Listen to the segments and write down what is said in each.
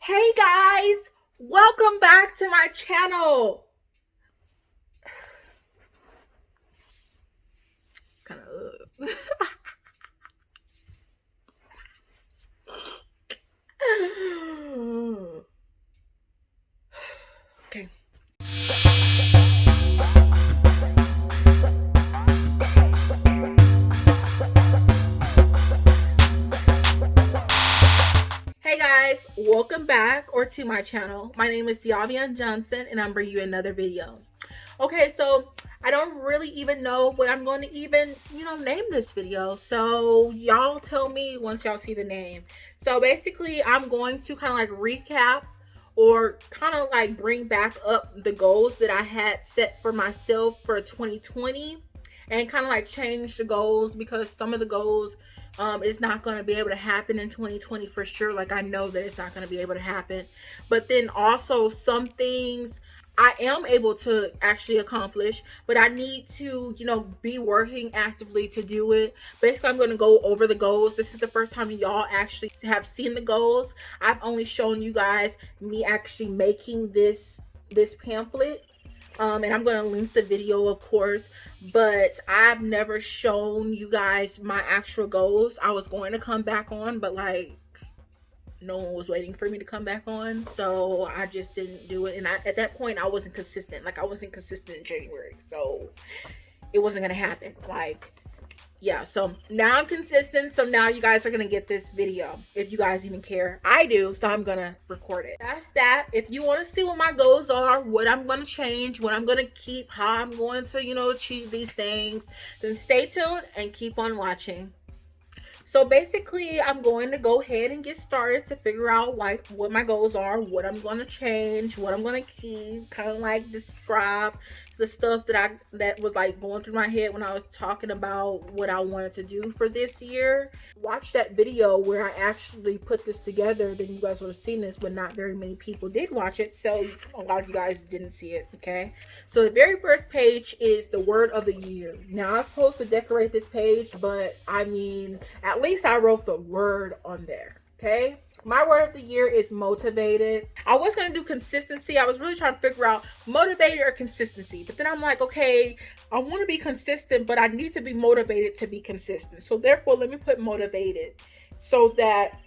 Hey guys, welcome back to my channel. It's kind of okay. Hey guys, welcome back or to my channel. My name is Diavian Johnson and I'm bringing you another video. Okay, so I don't really even know what I'm going to even, name this video. So y'all tell me once y'all see the name. So basically, I'm going to kind of like recap or kind of like bring back up the goals that I had set for myself for 2020 and kind of like change the goals because some of the goals is not going to be able to happen in 2020 for sure. Like I know that it's not going to be able to happen, but then also some things I am able to actually accomplish, but I need to, be working actively to do it. Basically, I'm going to go over the goals. This is the first time y'all actually have seen the goals. I've only shown you guys me actually making this pamphlet. And I'm going to link the video, of course, but I've never shown you guys my actual goals. I was going to come back on, but like no one was waiting for me to come back on, so I just didn't do it. And at that point I wasn't consistent. Like I wasn't consistent in January, so it wasn't gonna happen. Like, yeah, so now I'm consistent, so now you guys are gonna get this video if you guys even care. I do, so I'm gonna record it. That's that. If you want to see what my goals are, what I'm gonna change, what I'm gonna keep, how I'm going to achieve these things, then stay tuned and keep on watching. So basically, I'm going to go ahead and get started to figure out like what my goals are, what I'm going to change, what I'm going to keep, kind of like describe the stuff that was like going through my head when I was talking about what I wanted to do for this year. Watch that video where I actually put this together, then you guys would have seen this, but not very many people did watch it, so a lot of you guys didn't see it. Okay, so the very first page is the word of the year. Now I'm supposed to decorate this page, but I mean, at least I wrote the word on there. Okay, my word of the year is motivated. I was going to do consistency. I was really trying to figure out motivated or consistency, but then I'm like, okay, I want to be consistent, but I need to be motivated to be consistent. So therefore, let me put motivated so that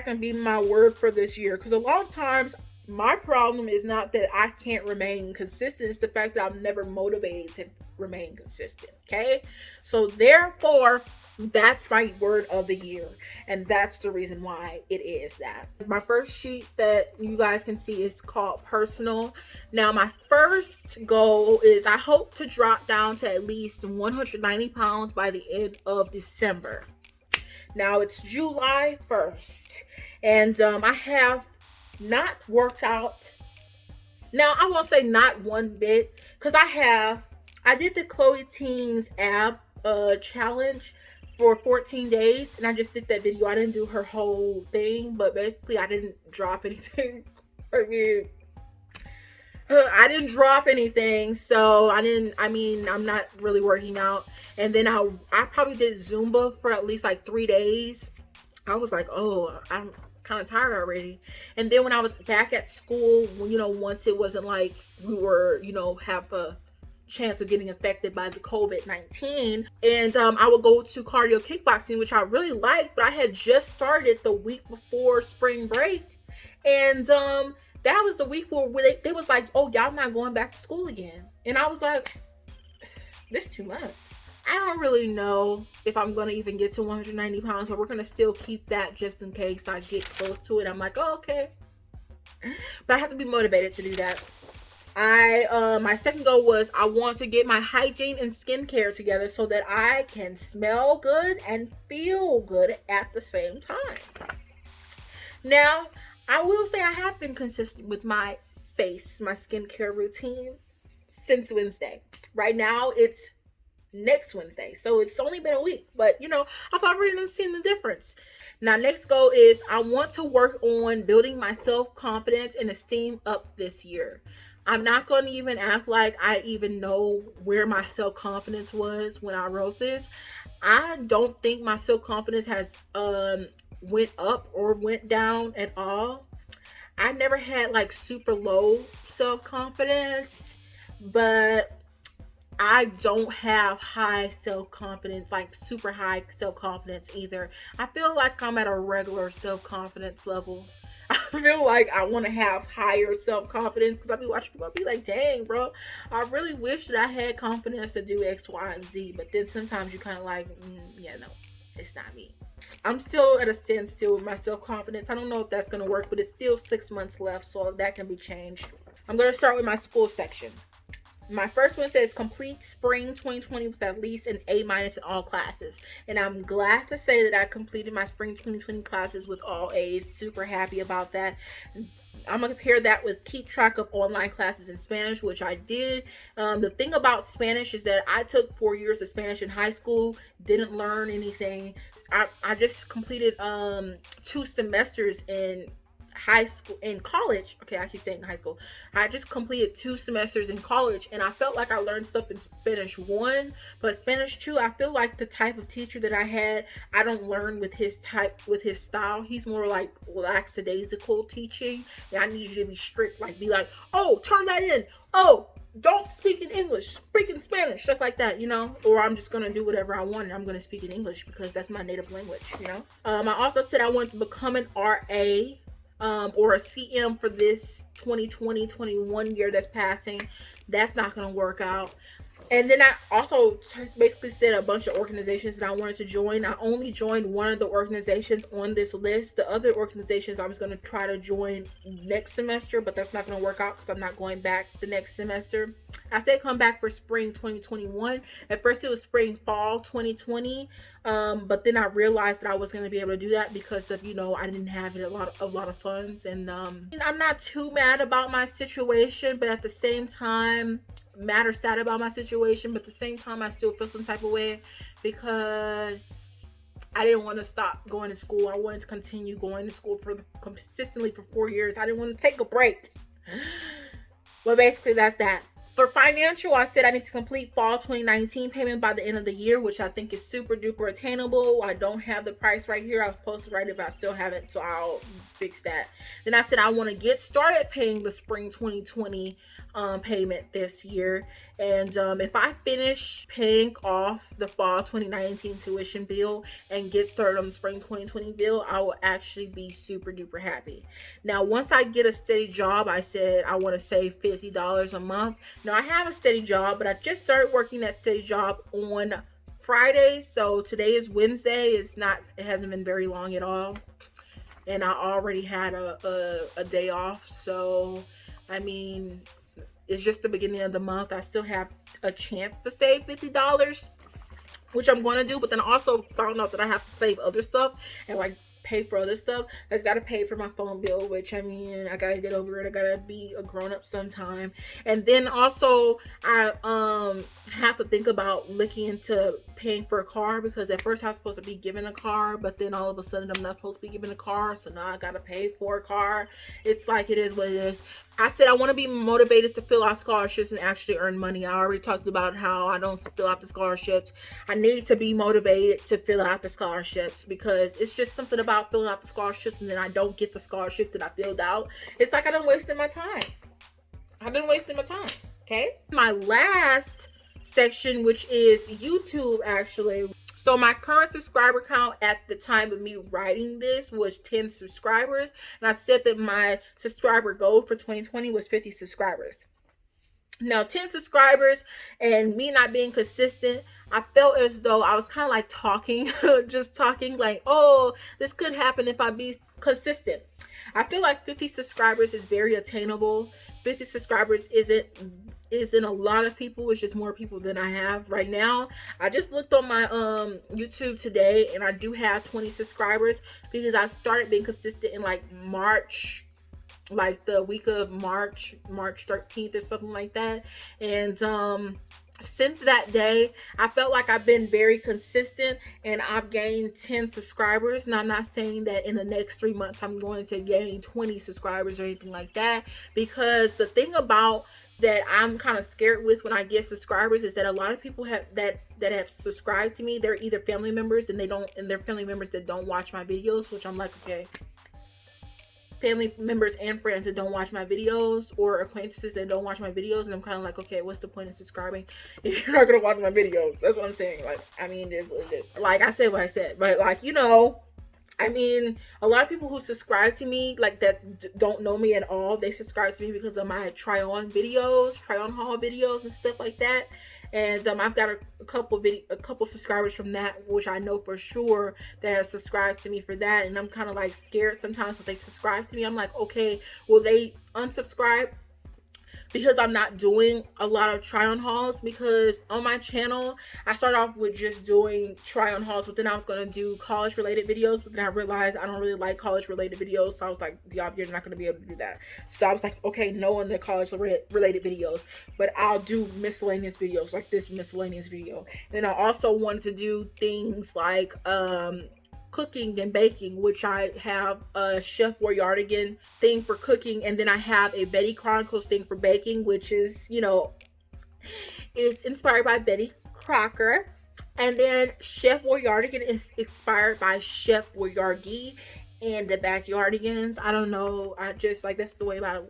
can be my word for this year. Because a lot of times my problem is not that I can't remain consistent, it's the fact that I'm never motivated to remain consistent. Okay, so therefore that's my word of the year, and that's the reason why it is that. My first sheet that you guys can see is called personal. Now my first goal is I hope to drop down to at least 190 pounds by the end of December. Now it's July 1st, and I have not worked out. Now I won't say not one bit, because I did the Chloe Teens ab challenge for 14 days, and I just did that video. I didn't do her whole thing, but basically I didn't drop anything. I didn't drop anything, so I'm not really working out. And then I probably did Zumba for at least like 3 days. I was like, oh, I'm kind of tired already. And then when I was back at school, once it wasn't like we were, have a chance of getting affected by the COVID-19, and I would go to cardio kickboxing, which I really liked, but I had just started the week before spring break, and that was the week where they was like, oh, y'all not going back to school again. And I was like, this is too much. I don't really know if I'm going to even get to 190 pounds, but we're going to still keep that just in case I get close to it. I'm like, oh, okay. But I have to be motivated to do that. My second goal was I want to get my hygiene and skincare together so that I can smell good and feel good at the same time. Now, I will say I have been consistent with my skincare routine since Wednesday. Right now, it's next Wednesday, so it's only been a week, but I've already seen the difference. Now, next goal is I want to work on building my self-confidence and esteem up this year. I'm not going to even act like I even know where my self-confidence was when I wrote this. I don't think my self-confidence has went up or went down at all. I never had like super low self-confidence, but I don't have high self-confidence, like super high self-confidence either. I feel like I'm at a regular self-confidence level. I feel like I want to have higher self-confidence because I be watching people, I be like, dang, bro, I really wish that I had confidence to do X, Y, and Z. But then sometimes you kind of like, yeah, no, it's not me. I'm still at a standstill with my self-confidence. I don't know if that's going to work, but it's still 6 months left, so that can be changed. I'm going to start with my school section. My first one says complete spring 2020 with at least an A- in all classes. And I'm glad to say that I completed my spring 2020 classes with all A's. Super happy about that. I'm going to compare that with keep track of online classes in Spanish, which I did. The thing about Spanish is that I took 4 years of Spanish in high school, didn't learn anything. I just completed 2 semesters in high school, in college. Okay, I keep saying high school. I just completed 2 semesters in college, and I felt like I learned stuff in Spanish 1, but Spanish 2, I feel like the type of teacher that I had, I don't learn with his style. He's more like lackadaisical teaching, and I need you to be strict, like be like, oh, turn that in, oh, don't speak in English, speak in Spanish, stuff like that, or I'm just gonna do whatever I want and I'm gonna speak in English because that's my native language. I also said I wanted to become an RA, or a CM for this 2020-21 year that's passing. That's not going to work out. And then I also just basically said a bunch of organizations that I wanted to join. I only joined one of the organizations on this list. The other organizations I was going to try to join next semester, but that's not going to work out because I'm not going back the next semester. I said come back for spring 2021. At first it was fall 2020, but then I realized that I was going to be able to do that because of, I didn't have a lot of funds. And I'm not too mad about my situation, but at the same time, sad about my situation, but at the same time I still feel some type of way because I didn't want to stop going to school. I wanted to continue going to school consistently for 4 years. I didn't want to take a break. But basically that's that. For financial, I said I need to complete fall 2019 payment by the end of the year, which I think is super duper attainable. I don't have the price right here. I was supposed to write it, but I still haven't, so I'll fix that. Then I said I want to get started paying the spring 2020 payment this year. And if I finish paying off the fall 2019 tuition bill and get started on the spring 2020 bill, I will actually be super duper happy. Now, once I get a steady job, I said I want to save $50 a month. Now, I have a steady job, but I just started working that steady job on Friday. So today is Wednesday. It hasn't been very long at all. And I already had a day off. So, I mean, it's just the beginning of the month. I still have a chance to save $50, which I'm going to do. But then I also found out that I have to save other stuff and like pay for other stuff. I gotta pay for my phone bill, which I mean, I gotta get over it. I gotta be a grown-up sometime. And then also I have to think about looking into paying for a car, because at first I was supposed to be given a car, but then all of a sudden I'm not supposed to be given a car, so now I gotta pay for a car. It's like, it is what it is. I said I want to be motivated to fill out scholarships and actually earn money. I already talked about how I don't fill out the scholarships. I need to be motivated to fill out the scholarships, because it's just something about filling out the scholarships and then I don't get the scholarship that I filled out. It's like I done wasted my time. Okay? My last section, which is YouTube, actually. So my current subscriber count at the time of me writing this was 10 subscribers. And I said that my subscriber goal for 2020 was 50 subscribers. Now, 10 subscribers and me not being consistent, I felt as though I was kind of like talking, just talking like, oh, this could happen if I be consistent. I feel like 50 subscribers is very attainable. 50 subscribers isn't a lot of people. It's just more people than I have right now. I just looked on my YouTube today and I do have 20 subscribers because I started being consistent in like March, like the week of March 13th or something like that. And since that day, I felt like I've been very consistent and I've gained 10 subscribers. Now, I'm not saying that in the next 3 months I'm going to gain 20 subscribers or anything like that, because the thing about that I'm kind of scared with when I get subscribers is that a lot of people that have subscribed to me, they're either family members and they're family members that don't watch my videos, which I'm like, okay, family members and friends that don't watch my videos, or acquaintances that don't watch my videos, and I'm kind of like, okay, what's the point of subscribing if you're not gonna watch my videos? That's what I'm saying. Like, I mean, it is. Like, I said what I said, but like, you know, I mean, a lot of people who subscribe to me, like that don't know me at all, they subscribe to me because of my try on videos, try on haul videos and stuff like that. And I've got a couple subscribers from that, which I know for sure that have subscribed to me for that. And I'm kind of like scared sometimes when they subscribe to me. I'm like, okay, will they unsubscribe because I'm not doing a lot of try on hauls? Because on my channel, I started off with just doing try on hauls, but then I was going to do college related videos, but then I realized I don't really like college related videos. So I was like, you're not going to be able to do that. So I was like, okay, no on the college related videos, but I'll do miscellaneous videos like this miscellaneous video. And then I also wanted to do things like, cooking and baking, which I have a Chef Boyardigan thing for cooking, and then I have a Betty Chronicles thing for baking, which is, you know, it's inspired by Betty Crocker. And then Chef Boyardigan is inspired by Chef Boyardee and the Backyardigans. I don't know, I just like, that's the way my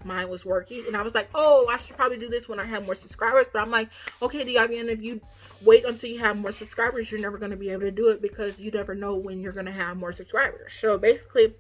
mind was working, and I was like, oh, I should probably do this when I have more subscribers. But I'm like, okay, DeAvian, if you wait until you have more subscribers, you're never going to be able to do it, because you never know when you're going to have more subscribers. So basically,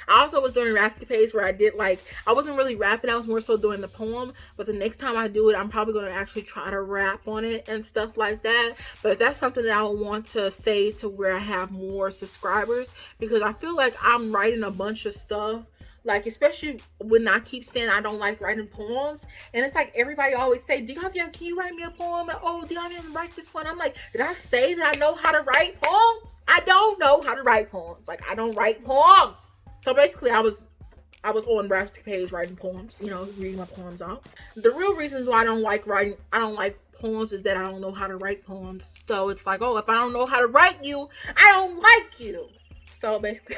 I also was doing Rapscapades where I did, like, I wasn't really rapping, I was more so doing the poem. But the next time I do it, I'm probably going to actually try to rap on it and stuff like that. But that's something that I want to say to where I have more subscribers, because I feel like I'm writing a bunch of stuff, like, especially when I keep saying I don't like writing poems. And it's like, everybody always say, DeAvian, can you write me a poem? And, oh, DeAvian, write this one. I'm like, did I say that I know how to write poems? I don't know how to write poems. Like, I don't write poems. So basically, I was on Rapscapades writing poems, you know, reading my poems out. The real reasons why I don't like poems is that I don't know how to write poems. So it's like, oh, if I don't know how to write you, I don't like you. So basically...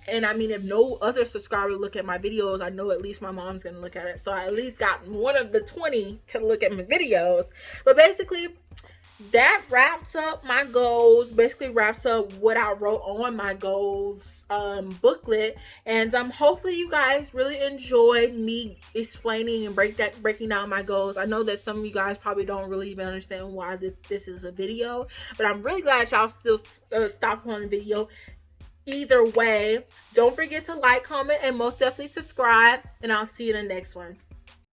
And I mean, if no other subscriber look at my videos, I know at least my mom's gonna look at it. So I at least got one of the 20 to look at my videos. But basically, that wraps up my goals. Basically wraps up what I wrote on my goals booklet. And hopefully you guys really enjoyed me explaining and breaking down my goals. I know that some of you guys probably don't really even understand why this is a video, but I'm really glad y'all still stopped on the video. Either way, don't forget to like, comment, and most definitely subscribe, and I'll see you in the next one.